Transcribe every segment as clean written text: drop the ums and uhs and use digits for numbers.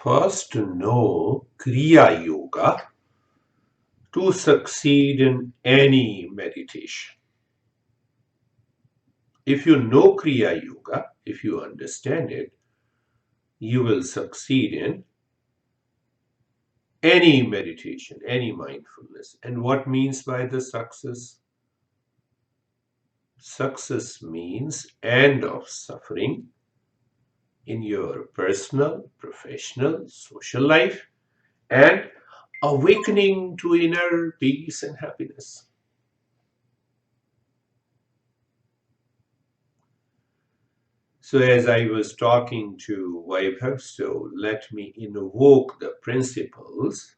First, know Kriya Yoga to succeed in any meditation. If you know Kriya Yoga, if you understand it, you will succeed in any meditation, any mindfulness. And what means by the success? Success means end of suffering in your personal, professional, social life, and awakening to inner peace and happiness. So as I was talking to Vaibhav, so let me invoke the principles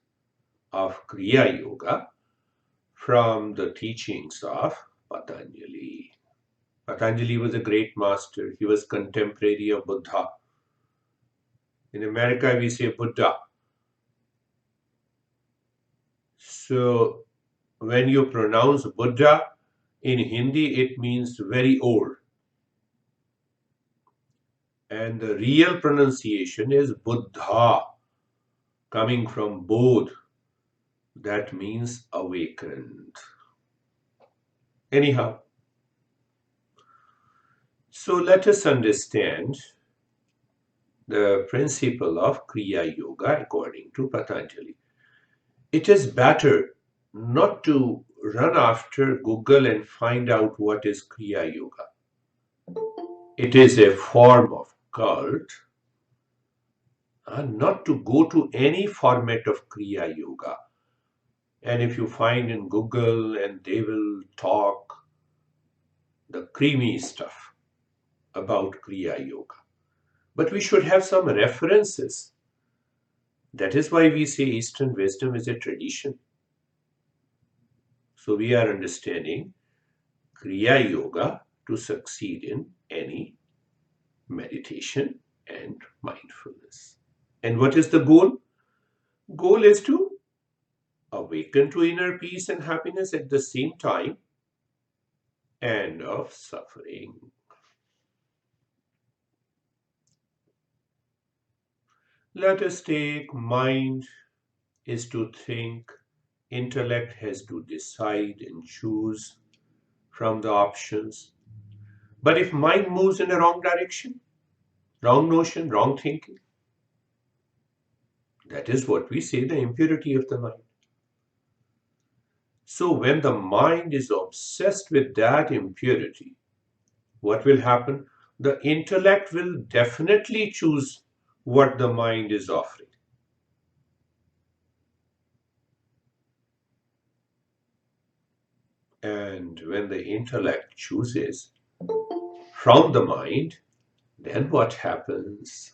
of Kriya Yoga from the teachings of Patanjali. Patanjali was a great master. He was contemporary of Buddha. In America, we say Buddha. So when you pronounce Buddha in Hindi, it means very old. And the real pronunciation is Buddha, coming from Bodh. That means awakened. Anyhow, so let us understand the principle of Kriya Yoga according to Patanjali. It is better not to run after Google and find out what is Kriya Yoga. It is a form of cult, and not to go to any format of Kriya Yoga. And if you find in Google and they will talk the creamy stuff about Kriya Yoga. But we should have some references. That is why we say Eastern wisdom is a tradition. So we are understanding Kriya Yoga to succeed in any meditation and mindfulness. And what is the goal? Goal is to awaken to inner peace and happiness at the same time, end of suffering. Let us take mind is to think, intellect has to decide and choose from the options. But if mind moves in a wrong direction, wrong notion, wrong thinking, that is what we say the impurity of the mind. So when the mind is obsessed with that impurity, what will happen? The intellect will definitely choose what the mind is offering. And when the intellect chooses from the mind, then what happens?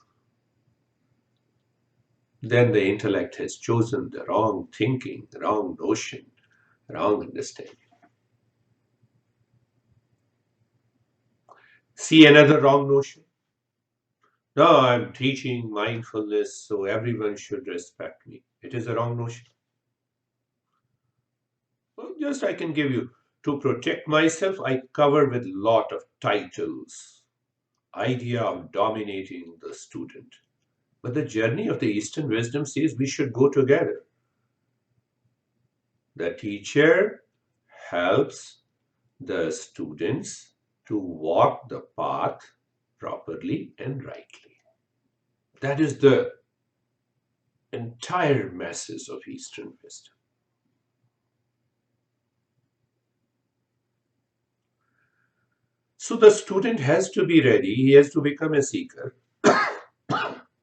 Then the intellect has chosen the wrong thinking, the wrong notion, wrong understanding. See another wrong notion? No, I'm teaching mindfulness, so everyone should respect me. It is a wrong notion. Well, just I can give you, to protect myself, I cover with lot of titles. Idea of dominating the student. But the journey of the Eastern wisdom says we should go together. The teacher helps the students to walk the path properly and rightly. That is the entire message of Eastern wisdom. So the student has to be ready, he has to become a seeker,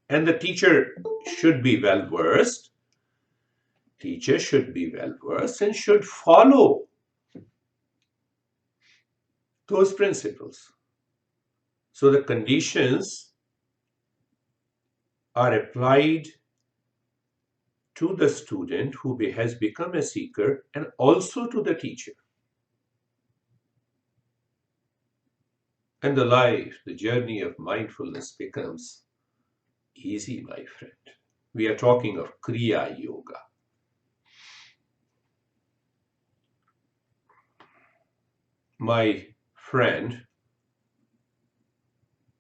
and the teacher should be well versed. Teacher should be well versed and should follow those principles. So the conditions are applied to the student who has become a seeker and also to the teacher. And the life, the journey of mindfulness becomes easy, my friend. We are talking of Kriya Yoga. My friend,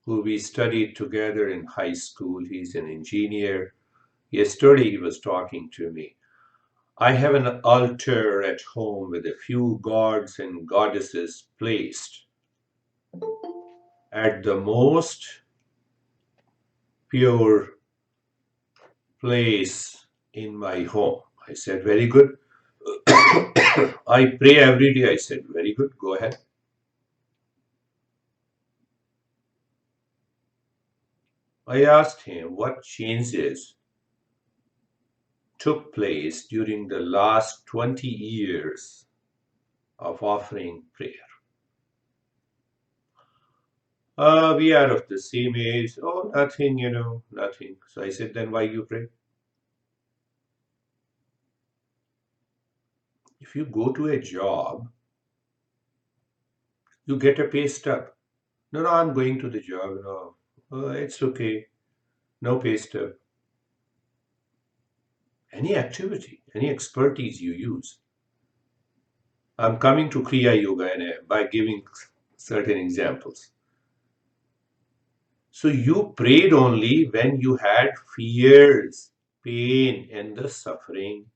who we studied together in high school, he's an engineer, Yesterday he was talking to me. I have an altar at home with a few gods and goddesses placed at the most pure place in my home. I said, very good. I pray every day. I said, very good. Go ahead. I asked him what changes took place during the last 20 years of offering prayer. We are of the same age. Oh, nothing, nothing. So I said, then why you pray? If you go to a job, you get a pay stub. No, no, I'm going to the job. No, it's okay. No pay stub. Any activity, any expertise you use. I'm coming to Kriya Yoga by giving certain examples. So you prayed only when you had fears, pain, and the suffering.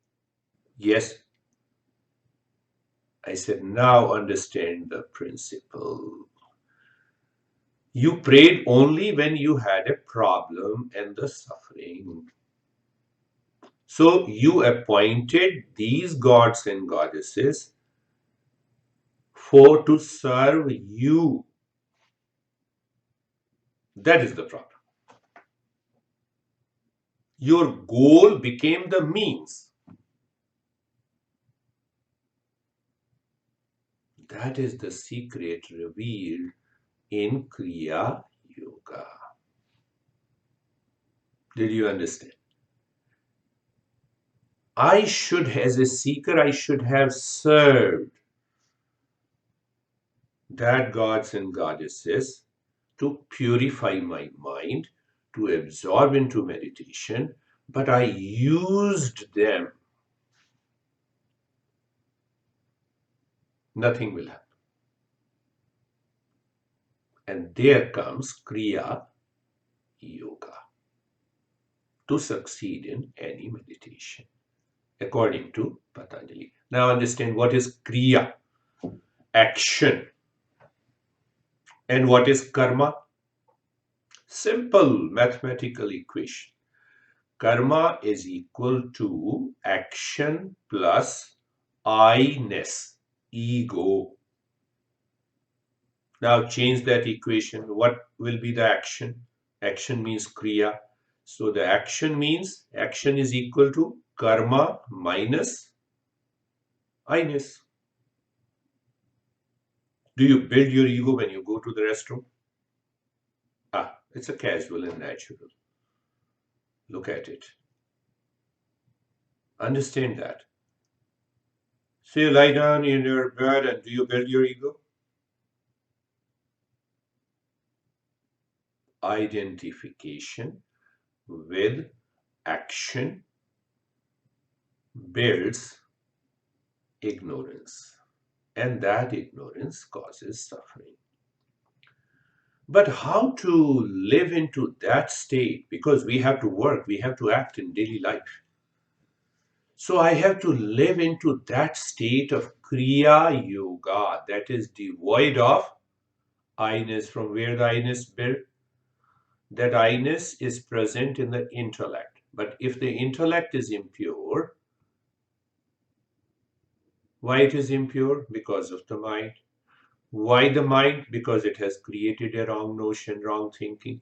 Yes, I said, now understand the principle. You prayed only when you had a problem and the suffering. So you appointed these gods and goddesses for to serve you. That is the problem. Your goal became the means. That is the secret revealed in Kriya Yoga. Did you understand? As a seeker, I should have served that gods and goddesses to purify my mind, to absorb into meditation, but I used them. Nothing will happen. And there comes Kriya Yoga to succeed in any meditation, according to Patanjali. Now understand what is Kriya, action, and what is Karma. Simple mathematical equation. Karma is equal to action plus I-ness, ego. Now change that equation. What will be the action? Action means Kriya. So the action means action is equal to karma minus I-ness. Do you build your ego when you go to the restroom? It's a casual and natural. Look at it. Understand that. So you lie down in your bed and do you build your ego? Identification with action builds ignorance, and that ignorance causes suffering. But how to live into that state? Because we have to work, we have to act in daily life. So I have to live into that state of Kriya Yoga that is devoid of I-ness. From where the I-ness built? That I-ness is present in the intellect. But if the intellect is impure, why it is impure? Because of the mind. Why the mind? Because it has created a wrong notion, wrong thinking.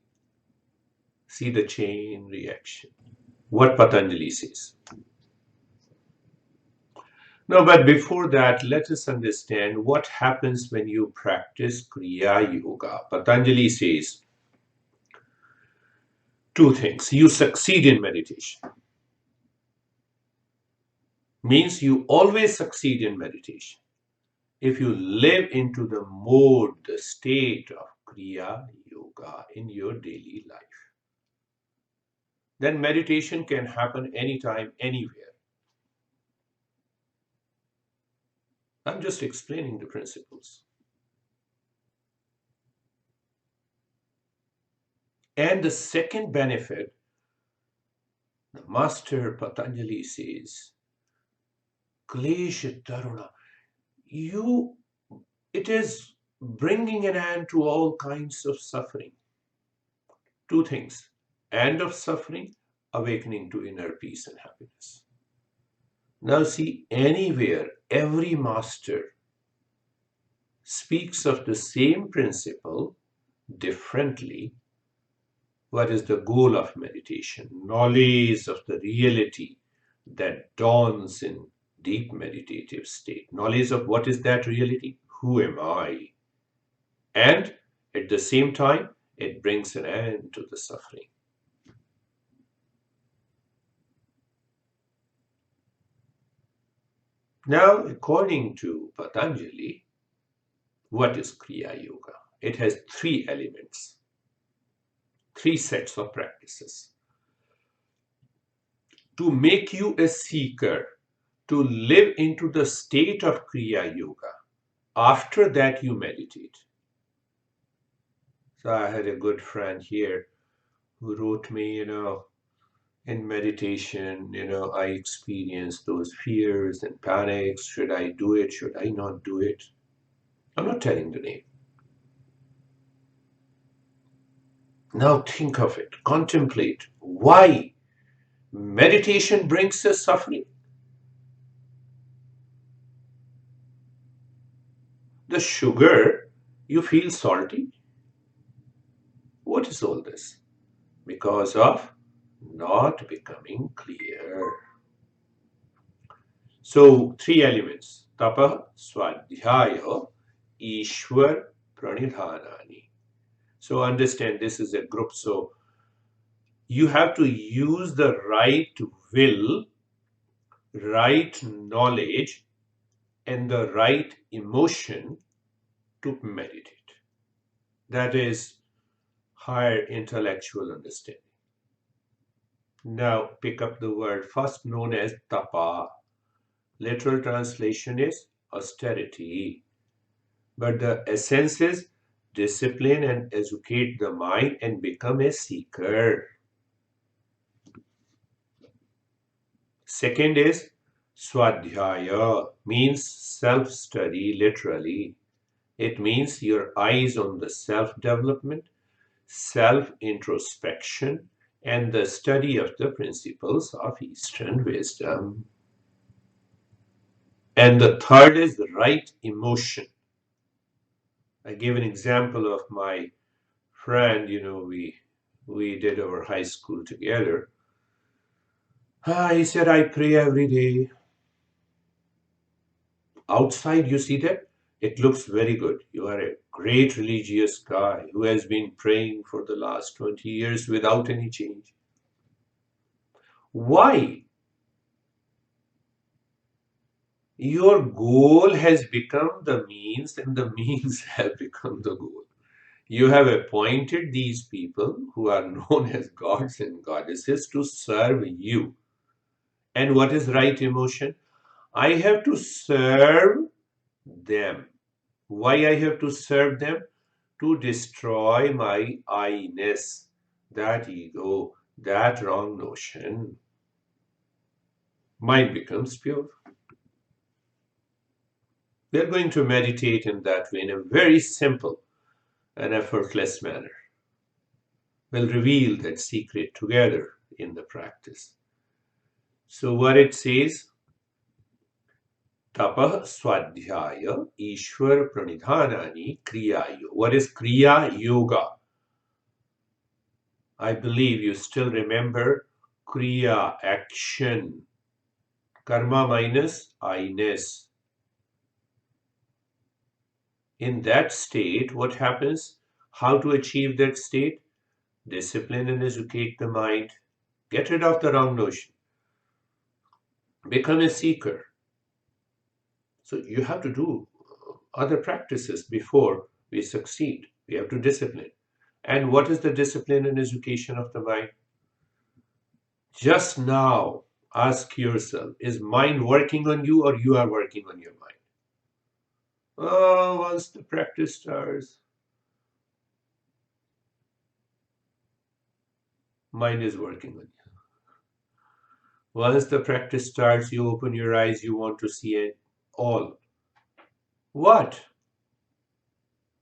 See the chain reaction. What Patanjali says. No, but before that, let us understand what happens when you practice Kriya Yoga. Patanjali says two things. You succeed in meditation. Means you always succeed in meditation if you live into the mode, the state of Kriya Yoga in your daily life. Then meditation can happen anytime, anywhere. I'm just explaining the principles. And the second benefit The master Patanjali says, Klesha Taruna, you, it is bringing an end to all kinds of suffering. Two things: end of suffering, awakening to inner peace and happiness. Now, see, anywhere, every master speaks of the same principle differently. What is the goal of meditation? Knowledge of the reality that dawns in deep meditative state. Knowledge of what is that reality? Who am I? And at the same time, it brings an end to the suffering. Now, according to Patanjali, what is Kriya Yoga? It has three elements, three sets of practices. To make you a seeker, to live into the state of Kriya Yoga. After that, you meditate. So I had a good friend here who wrote me, in meditation, I experienced those fears and panics. Should I do it? Should I not do it? I'm not telling the name. Now think of it. Contemplate why meditation brings us suffering. The sugar, you feel salty. What is all this? Because of not becoming clear. So, three elements: tapa, swadhyaya, ishwar, pranidhanani. So, understand this is a group. So, you have to use the right will, right knowledge, and the right emotion to meditate. That is higher intellectual understanding. Now, pick up the word first known as tapa. Literal translation is austerity. But the essence is discipline and educate the mind and become a seeker. Second is swadhyaya, means self-study literally. It means your eyes on the self-development, self-introspection, and the study of the principles of Eastern wisdom. And the third is the right emotion. I gave an example of my friend, we did our high school together. He said, I pray every day. Outside, you see that? It looks very good. You are a great religious guy who has been praying for the last 20 years without any change. Why? Your goal has become the means, and the means have become the goal. You have appointed these people who are known as gods and goddesses to serve you. And what is right emotion? I have to serve them. Why I have to serve them? To destroy my I-ness, that ego, that wrong notion. Mind becomes pure. We are going to meditate in that way in a very simple and effortless manner. We'll reveal that secret together in the practice. So what it says, Tapah Swadhyaya Ishwar Pranidhanani Kriya Yoga. What is Kriya Yoga? I believe you still remember Kriya, action, karma minus I-ness. In that state, what happens? How to achieve that state? Discipline and educate the mind. Get rid of the wrong notion. Become a seeker. So you have to do other practices before we succeed. We have to discipline. And what is the discipline and education of the mind? Just now, ask yourself, is mind working on you or you are working on your mind? Oh, once the practice starts, mind is working on you. Once the practice starts, you open your eyes, you want to see it all. What?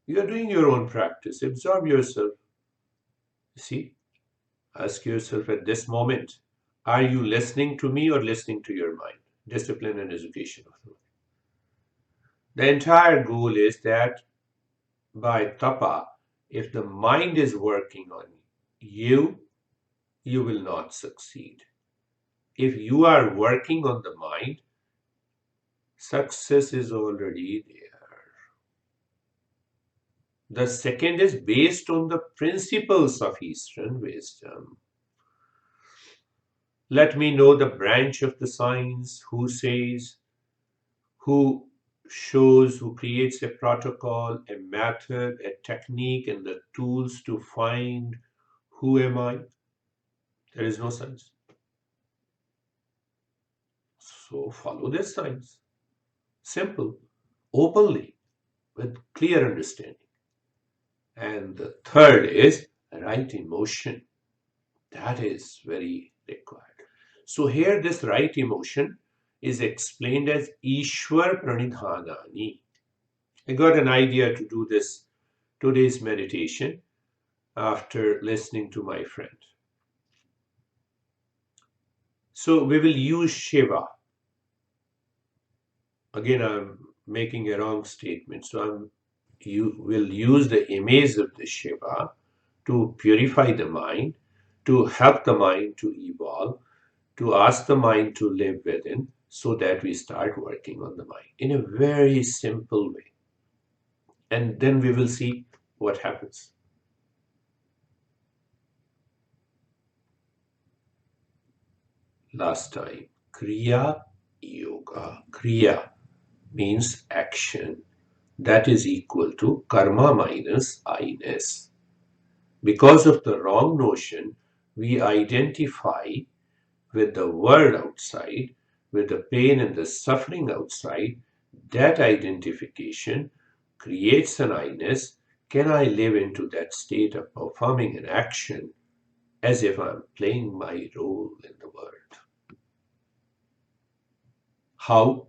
You're doing your own practice. Absorb yourself. See, ask yourself at this moment, are you listening to me or listening to your mind? Discipline and education of the mind. The entire goal is that by tapa, if the mind is working on you, you will not succeed. If you are working on the mind, success is already there. The second is based on the principles of Eastern wisdom. Let me know the branch of the science, who says, who shows, who creates a protocol, a method, a technique, and the tools to find who am I? There is no science. So follow this science. Simple, openly, with clear understanding. And the third is right emotion. That is very required. So here this right emotion is explained as Ishwar Pranidhanani. I got an idea to do this today's meditation after listening to my friend. So we will use Shiva. Again, I'm making a wrong statement. So you will use the image of the Shiva to purify the mind, to help the mind to evolve, to ask the mind to live within, so that we start working on the mind in a very simple way. And then we will see what happens. Last time, Kriya Yoga. Kriya means action. That is equal to karma minus I-ness. Because of the wrong notion, we identify with the world outside, with the pain and the suffering outside. That identification creates an I-ness. Can I live into that state of performing an action as if I'm playing my role in the world? How?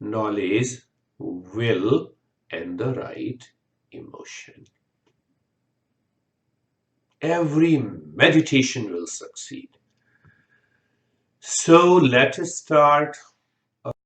Knowledge, will, and the right emotion. Every meditation will succeed. So let us start